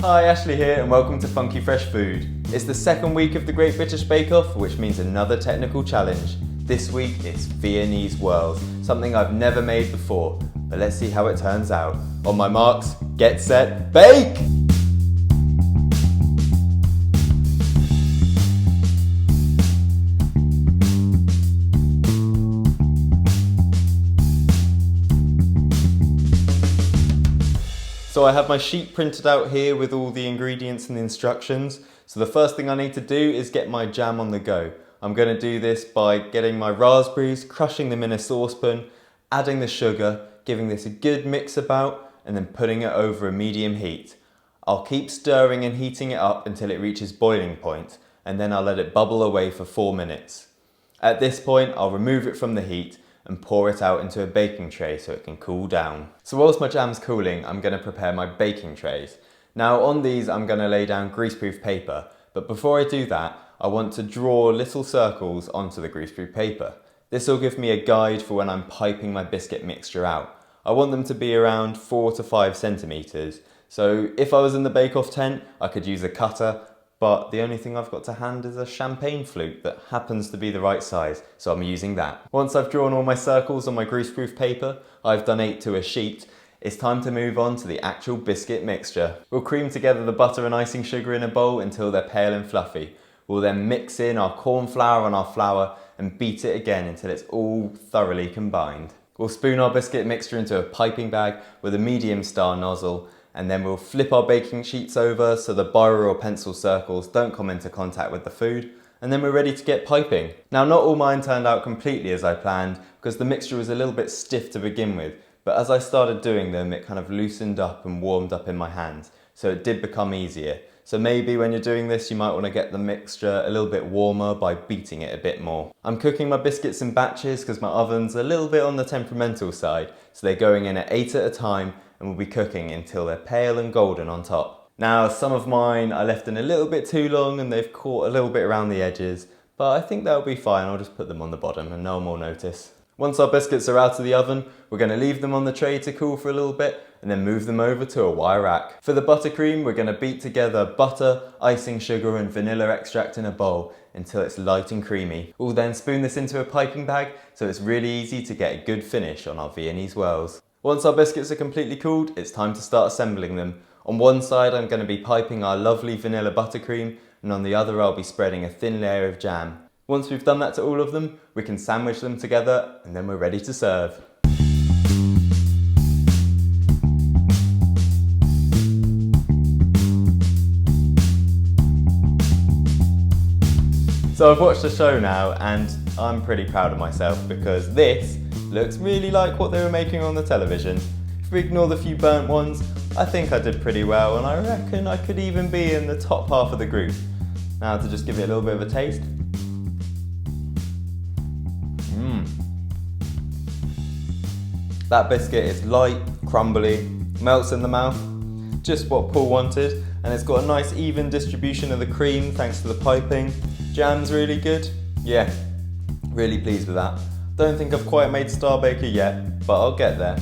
Hi, Ashley here and welcome to Funky Fresh Food. It's the second week of the Great British Bake Off, which means another technical challenge. This week it's Viennese Whirls, something I've never made before, but let's see how it turns out. On my marks, get set, bake! So I have my sheet printed out here with all the ingredients and the instructions. So the first thing I need to do is get my jam on the go. I'm going to do this by getting my raspberries, crushing them in a saucepan, adding the sugar, giving this a good mix about, and then putting it over a medium heat. I'll keep stirring and heating it up until it reaches boiling point, and then I'll let it bubble away for 4 minutes. At this point, I'll remove it from the heat and pour it out into a baking tray so it can cool down. So whilst my jam's cooling, I'm going to prepare my baking trays. Now on these I'm going to lay down greaseproof paper, but before I do that, I want to draw little circles onto the greaseproof paper. This will give me a guide for when I'm piping my biscuit mixture out. I want them to be around 4 to 5 centimetres, so if I was in the bake-off tent, I could use a cutter, but the only thing I've got to hand is a champagne flute that happens to be the right size, so I'm using that. Once I've drawn all my circles on my greaseproof paper, I've done 8 to a sheet, it's time to move on to the actual biscuit mixture. We'll cream together the butter and icing sugar in a bowl until they're pale and fluffy. We'll then mix in our corn flour and our flour and beat it again until it's all thoroughly combined. We'll spoon our biscuit mixture into a piping bag with a medium star nozzle, and then we'll flip our baking sheets over so the biro or pencil circles don't come into contact with the food, and then we're ready to get piping. Now not all mine turned out completely as I planned because the mixture was a little bit stiff to begin with, but as I started doing them it kind of loosened up and warmed up in my hands, so it did become easier. So maybe when you're doing this you might want to get the mixture a little bit warmer by beating it a bit more. I'm cooking my biscuits in batches because my oven's a little bit on the temperamental side, so they're going in at 8 at a time and we'll be cooking until they're pale and golden on top. Now some of mine I left in a little bit too long and they've caught a little bit around the edges, but I think that'll be fine. I'll just put them on the bottom and no one will notice. Once our biscuits are out of the oven, we're going to leave them on the tray to cool for a little bit and then move them over to a wire rack. For the buttercream, we're going to beat together butter, icing sugar and vanilla extract in a bowl until it's light and creamy. We'll then spoon this into a piping bag so it's really easy to get a good finish on our Viennese whirls. Once our biscuits are completely cooled, it's time to start assembling them. On one side I'm going to be piping our lovely vanilla buttercream, and on the other I'll be spreading a thin layer of jam. Once we've done that to all of them, we can sandwich them together and then we're ready to serve. So I've watched the show now and I'm pretty proud of myself because this looks really like what they were making on the television. If we ignore the few burnt ones, I think I did pretty well and I reckon I could even be in the top half of the group. Now to just give it a little bit of a taste. That biscuit is light, crumbly, melts in the mouth, just what Paul wanted, and it's got a nice even distribution of the cream thanks to the piping. Jam's really good. Yeah, really pleased with that. Don't think I've quite made Star Baker yet, but I'll get there.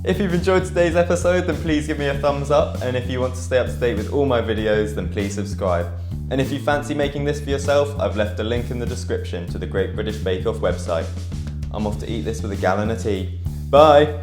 If you've enjoyed today's episode, then please give me a thumbs up, and if you want to stay up to date with all my videos, then please subscribe. And if you fancy making this for yourself, I've left a link in the description to the Great British Bake Off website. I'm off to eat this with a gallon of tea. Bye!